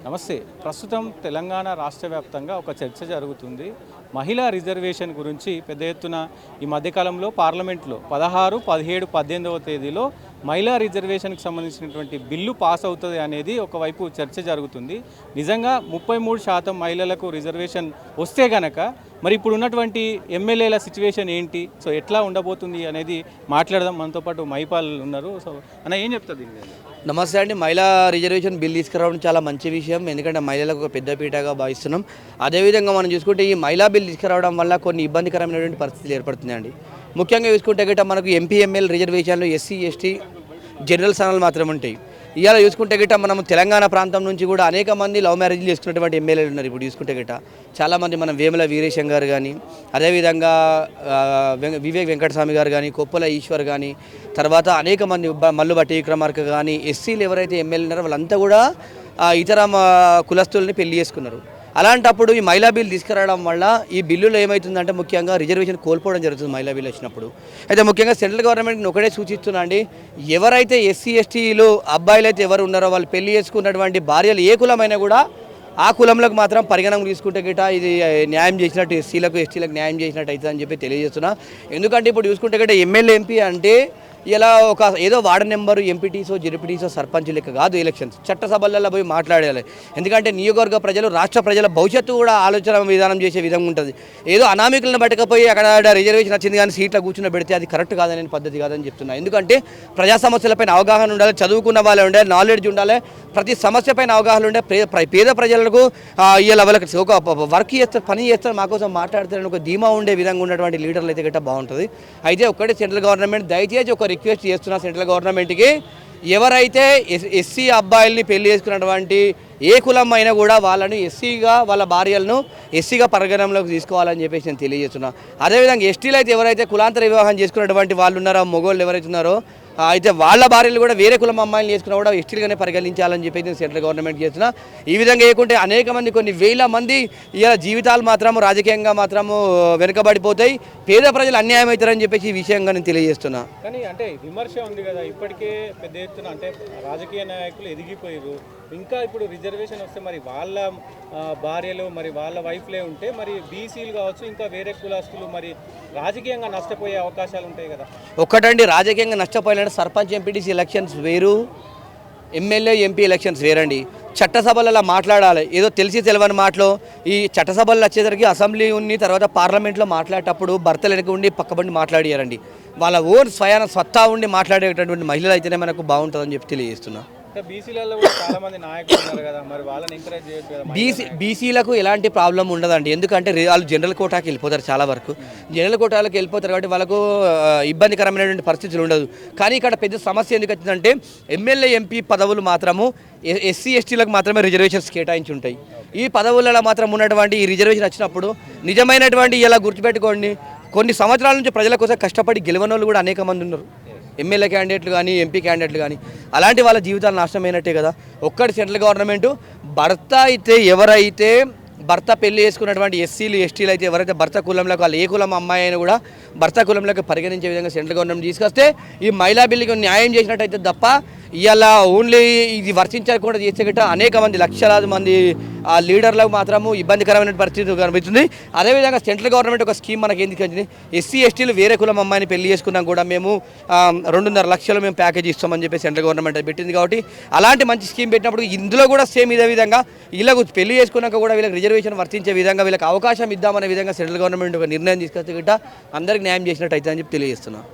నమస్తే. ప్రస్తుతం తెలంగాణ రాష్ట్ర వ్యాప్తంగా ఒక చర్చ జరుగుతుంది. మహిళా రిజర్వేషన్ గురించి పెద్ద ఎత్తున ఈ మధ్యకాలంలో పార్లమెంట్లో 16, 17, 18వ తేదీలో మహిళా రిజర్వేషన్కి సంబంధించినటువంటి బిల్లు పాస్ అవుతుంది అనేది ఒకవైపు చర్చ జరుగుతుంది. నిజంగా 33% మహిళలకు రిజర్వేషన్ వస్తే గనక మరి ఇప్పుడు ఉన్నటువంటి ఎమ్మెల్యేల సిచ్యువేషన్ ఏంటి, సో ఎట్లా ఉండబోతుంది అనేది మాట్లాడదాం. మనతో పాటు మైపాల్ ఉన్నారు. సో అన్న ఏం చెప్తుంది? నమస్తే అండి. మహిళా రిజర్వేషన్ బిల్ తీసుకురావడం చాలా మంచి విషయం, ఎందుకంటే మహిళలకు ఒక పెద్దపీటగా భావిస్తున్నాం. అదేవిధంగా మనం చూసుకుంటే ఈ మహిళా బిల్ తీసుకురావడం వల్ల కొన్ని ఇబ్బందికరమైనటువంటి పరిస్థితులు ఏర్పడుతున్నాయండి. ముఖ్యంగా చూసుకుంటే గిట్ట మనకు ఎంపీ ఎమ్మెల్యే రిజర్వేషన్లు ఎస్సీ ఎస్టీ జనరల్ స్థానాలు మాత్రమే ఉంటాయి. ఇవాళ చూసుకుంటే గిట్ట మనం తెలంగాణ ప్రాంతం నుంచి కూడా అనేక మంది లవ్ మ్యారేజ్లు చేసుకున్నటువంటి ఎమ్మెల్యేలు ఉన్నారు. ఇప్పుడు చూసుకుంటే గిట్ట చాలామంది మనం వేముల వీరేశం గారు కానీ, అదేవిధంగా వివేక్ వెంకటస్వామి గారు కానీ, కొప్పుల ఈశ్వర్ కానీ, తర్వాత అనేక మంది మల్లుబట్టి విక్రమార్క కానీ, ఎస్సీలు ఎవరైతే ఎమ్మెల్యే ఉన్నారో వాళ్ళంతా కూడా ఇతర కులస్తుల్ని పెళ్లి చేసుకున్నారు. అలాంటప్పుడు ఈ మహిళా బిల్ తీసుకురావడం వల్ల ఈ బిల్లులో ఏమవుతుందంటే ముఖ్యంగా రిజర్వేషన్ కోల్పోవడం జరుగుతుంది మహిళా బిల్లు వచ్చినప్పుడు. అయితే ముఖ్యంగా సెంట్రల్ గవర్నమెంట్ని ఒకటే సూచిస్తున్నా అండి, ఎవరైతే ఎస్సీ ఎస్టీలు అబ్బాయిలు అయితే ఎవరు ఉన్నారో వాళ్ళు పెళ్లి చేసుకున్నటువంటి భార్యలు ఏ కులమైనా కూడా ఆ కులంలోకి మాత్రం పరిగణన తీసుకుంటే గిట ఇది న్యాయం చేసినట్టు ఎస్సీలకు ఎస్టీలకు న్యాయం చేసినట్టు అవుతుంది అని చెప్పి తెలియజేస్తున్నా. ఎందుకంటే ఇప్పుడు చూసుకుంటే గిట ఎమ్మెల్యే ఎంపీ అంటే ఇలా ఒక ఏదో వార్డు నెంబరు ఎంపీటీసో జెడ్పీటీసో సర్పంచ్ లెక్క కాదు ఎలక్షన్స్. చట్టసభలలో పోయి మాట్లాడాలి. ఎందుకంటే నియోజకవర్గ ప్రజలు రాష్ట్ర ప్రజల భవిష్యత్తు కూడా ఆలోచన విధానం చేసే విధంగా ఉంటుంది. ఏదో అనామికులను పట్టకపోయి అక్కడ రిజర్వేషన్ వచ్చింది కానీ సీట్లో కూర్చుని పెడితే అది కరెక్ట్ కాదనే పద్ధతి కాదని చెప్తున్నా. ఎందుకంటే ప్రజా సమస్యలపైన అవగాహన ఉండాలి, చదువుకున్న వాళ్ళు ఉండాలి, నాలెడ్జ్ ఉండాలి, ప్రతి సమస్యపైన అవగాహన ఉండే పేద ప్రజలకు ఇలా వాళ్ళకి ఒక వర్క్ చేస్తారు, పని చేస్తారు, మాకోసం మాట్లాడతారని ఒక ధీమా ఉండే విధంగా ఉన్నటువంటి లీడర్లు అయితే గట్రా బాగుంటుంది. అయితే ఒక్కటే సెంట్రల్ గవర్నమెంట్ దయచేసి ఒక రిక్వెస్ట్ చేస్తున్నా సెంట్రల్ గవర్నమెంట్కి, ఎవరైతే ఎస్సీ అబ్బాయిల్ని పెళ్లి చేసుకున్నటువంటి ఏ కులం అయినా కూడా వాళ్ళను ఎస్సీగా వాళ్ళ భార్యలను ఎస్సీగా పరిగణనలోకి తీసుకోవాలని చెప్పేసి నేను తెలియజేస్తున్నా. అదేవిధంగా ఎస్టీలు అయితే ఎవరైతే కులాంతర వివాహం చేసుకున్నటువంటి వాళ్ళు ఉన్నారో, మొగోళ్ళు ఎవరైతే ఉన్నారో అయితే వాళ్ళ భార్యలు కూడా వేరే కులం అమ్మాయిలు చేసుకున్నా కూడా ఎస్టీలుగానే పరిగణించాలని చెప్పి నేను సెంట్రల్ గవర్నమెంట్ చేస్తున్నా. ఈ విధంగా లేకుంటే అనేక మంది కొన్ని వేల మంది ఇలా జీవితాలు మాత్రము రాజకీయంగా మాత్రము వెనుకబడిపోతాయి, పేద ప్రజలు అన్యాయం అవుతారని చెప్పేసి ఈ విషయంగా నేను తెలియజేస్తున్నా. కానీ అంటే విమర్శ ఉంది కదా, ఇప్పటికే పెద్ద ఎత్తున అంటే రాజకీయ నాయకులు ఎదిగిపోయారు. ఇంకా ఇప్పుడు రిజర్వేషన్ వస్తే మరి వాళ్ళ భార్యలు మరి వాళ్ళ వైఫ్లే ఉంటే మరి బీసీలు కావచ్చు ఇంకా వేరే కులస్తులు మరి రాజకీయంగా నష్టపోయే అవకాశాలు ఉంటాయి కదా. ఒక్కటండి, రాజకీయంగా నష్టపోయాలంటే సర్పంచ్ ఎంపీటీసీ ఎలక్షన్స్ వేరు, ఎమ్మెల్యే ఎంపీ ఎలక్షన్స్ వేరండి. చట్టసభలలో మాట్లాడాలి, ఏదో తెలిసి తెలియని మాటలు. ఈ చట్టసభలు వచ్చేసరికి అసెంబ్లీ ఉన్ని తర్వాత పార్లమెంట్లో మాట్లాడేటప్పుడు భర్తలు వెనక ఉండి పక్కబండి మాట్లాడియారండి. వాళ్ళ ఓన్ స్వత్తా ఉండి మాట్లాడేటటువంటి మహిళలు అయితేనే మనకు బాగుంటుందని చెప్పి తెలియజేస్తున్నా. బీసీలకు ఎలాంటి ప్రాబ్లం ఉండదండి, ఎందుకంటే వాళ్ళు జనరల్ కోటాకి వెళ్ళిపోతారు. చాలా వరకు జనరల్ కోటాలకు వెళ్ళిపోతారు కాబట్టి వాళ్ళకు ఇబ్బందికరమైనటువంటి పరిస్థితులు ఉండదు. కానీ ఇక్కడ పెద్ద సమస్య ఎందుకు వచ్చిందంటే ఎమ్మెల్యే ఎంపీ పదవులు మాత్రము ఎస్సీ ఎస్టీలకు మాత్రమే రిజర్వేషన్స్ కేటాయించి ఉంటాయి. ఈ పదవులలో మాత్రం ఉన్నటువంటి ఈ రిజర్వేషన్ వచ్చినప్పుడు నిజమైనటువంటి ఇలా గుర్తుపెట్టుకోండి, కొన్ని సంవత్సరాల నుంచి ప్రజల కోసం కష్టపడి గెలవని వాళ్ళు కూడా అనేక మంది ఉన్నారు, ఎమ్మెల్యే క్యాండిడేట్లు కానీ ఎంపీ క్యాండిడేట్లు కానీ. అలాంటి వాళ్ళ జీవితాలు నాశనమైనట్టే కదా. ఒక్కటి సెంట్రల్ గవర్నమెంటు భర్త అయితే ఎవరైతే భర్త పెళ్లి చేసుకున్నటువంటి ఎస్సీలు ఎస్టీలు అయితే ఎవరైతే భర్త కులంలోకి వాళ్ళు ఏ కులం అమ్మాయి అయినా కూడా భర్త కులంలోకి పరిగణించే విధంగా సెంట్రల్ గవర్నమెంట్ తీసుకొస్తే ఈ మహిళా బిల్లుకి న్యాయం చేసినట్టయితే తప్ప ఇలా ఓన్లీ ఇది వర్తించకుండా చేస్తే గట్ట అనేక మంది లక్షలాది మంది ఆ లీడర్లకు మాత్రము ఇబ్బందికరమైన పరిస్థితి కనిపిస్తుంది. అదేవిధంగా సెంట్రల్ గవర్నమెంట్ ఒక స్కీమ్ మనకి ఎందుకు వచ్చింది, ఎస్సీ ఎస్టీలు వేరే కులం అమ్మాయిని పెళ్లి చేసుకున్నాం కూడా మేము 2.5 లక్షలు మేము ప్యాకేజ్ ఇస్తామని చెప్పి సెంట్రల్ గవర్నమెంట్ పెట్టింది. కాబట్టి అలాంటి మంచి స్కీమ్ పెట్టినప్పుడు ఇందులో కూడా సేమ్ ఇదే విధంగా వీళ్ళకు పెళ్లి చేసుకున్నాక కూడా వీళ్ళకి రిజర్వేషన్ వర్తించే విధంగా వీళ్ళకి అవకాశం ఇద్దామనే విధంగా సెంట్రల్ గవర్నమెంట్ ఒక నిర్ణయం తీసుకొస్తే గిట్ట అందరికి న్యాయం చేసినట్టు అవుతుందని చెప్పి తెలియజేస్తున్నాను.